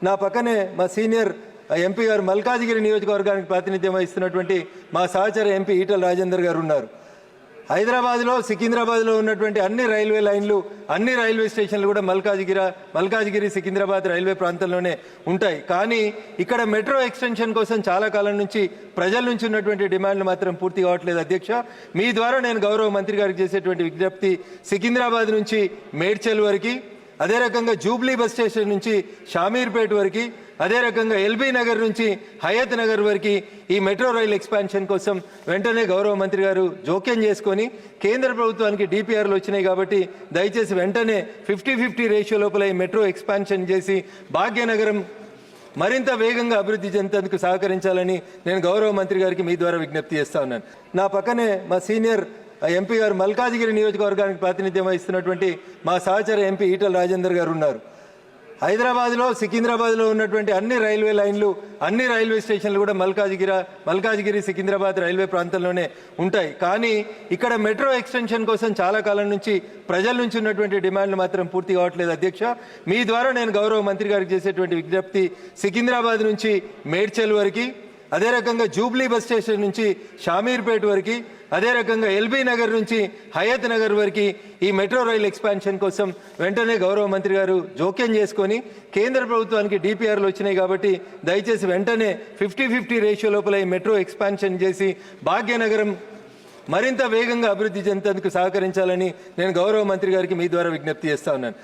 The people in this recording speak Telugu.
నా పక్కనే మా సీనియర్ ఎంపీ గారు మల్కాజిగిరి నియోజకవర్గానికి ప్రాతినిధ్యం వహిస్తున్నటువంటి మా సహచర ఎంపీ ఈటల రాజేందర్ గారు ఉన్నారు. హైదరాబాద్లో సికింద్రాబాద్లో ఉన్నటువంటి అన్ని రైల్వే లైన్లు అన్ని రైల్వే స్టేషన్లు కూడా మల్కాజిగిరి సికింద్రాబాద్ రైల్వే ప్రాంతంలోనే ఉంటాయి. కానీ ఇక్కడ మెట్రో ఎక్స్టెన్షన్ కోసం చాలా కాలం నుంచి ప్రజల నుంచి ఉన్నటువంటి డిమాండ్లు మాత్రం పూర్తి కావట్లేదు. అధ్యక్ష, మీ ద్వారా నేను గౌరవ మంత్రి గారికి చేసేటువంటి విజ్ఞప్తి, సికింద్రాబాద్ నుంచి మేడ్చల్ వరకు, అదే రకంగా జూబ్లీ బస్ స్టేషన్ నుంచి షామీర్పేట వరకు, అదే రకంగా ఎల్బీ నగర్ నుంచి హయత్ నగర్ వరకు ఈ మెట్రో రైల్ ఎక్స్పాన్షన్ కోసం వెంటనే గౌరవ మంత్రి గారు జోక్యం చేసుకొని, కేంద్ర ప్రభుత్వానికి డిపిఆర్లు వచ్చినాయి కాబట్టి దయచేసి వెంటనే 50-50 రేషియో లోపల ఈ మెట్రో ఎక్స్పాన్షన్ చేసి భాగ్యనగరం మరింత వేగంగా అభివృద్ధి చెందేందుకు సహకరించాలని నేను గౌరవ మంత్రి గారికి మీ ద్వారా విజ్ఞప్తి చేస్తా ఉన్నాను. నా పక్కనే మా సీనియర్ ఎంపీ గారు మల్కాజిగిరి నియోజకవర్గానికి ప్రాతినిధ్యం వహిస్తున్నటువంటి మా సహచర ఎంపీ ఈటల రాజేందర్ గారు ఉన్నారు. హైదరాబాద్లో సికింద్రాబాద్లో ఉన్నటువంటి అన్ని రైల్వే లైన్లు అన్ని రైల్వే స్టేషన్లు కూడా మల్కాజిగిరి సికింద్రాబాద్ రైల్వే ప్రాంతంలోనే ఉంటాయి. కానీ ఇక్కడ మెట్రో ఎక్స్టెన్షన్ కోసం చాలా కాలం నుంచి ప్రజల నుంచి ఉన్నటువంటి డిమాండ్లు మాత్రం పూర్తి కావట్లేదు. అధ్యక్ష, మీ ద్వారా నేను గౌరవ మంత్రి గారికి చేసేటువంటి విజ్ఞప్తి, సికింద్రాబాద్ నుంచి మేడ్చల్ వరకు, అదే రకంగా జూబ్లీ బస్ స్టేషన్ నుంచి షామీర్పేట వరకు, అదే రకంగా ఎల్బీ నగర్ నుంచి హయత్ నగర్ వరకు ఈ మెట్రో రైల్ ఎక్స్పాన్షన్ కోసం వెంటనే గౌరవ మంత్రి గారు జోక్యం చేసుకొని, కేంద్ర ప్రభుత్వానికి డిపిఆర్లు వచ్చినాయి కాబట్టి దయచేసి వెంటనే 50-50 రేషియో లోపల ఈ మెట్రో ఎక్స్పాన్షన్ చేసి భాగ్యనగరం మరింత వేగంగా అభివృద్ధి చెందేందుకు సహకరించాలని నేను గౌరవ మంత్రి గారికి మీ ద్వారా విజ్ఞప్తి చేస్తా ఉన్నాను.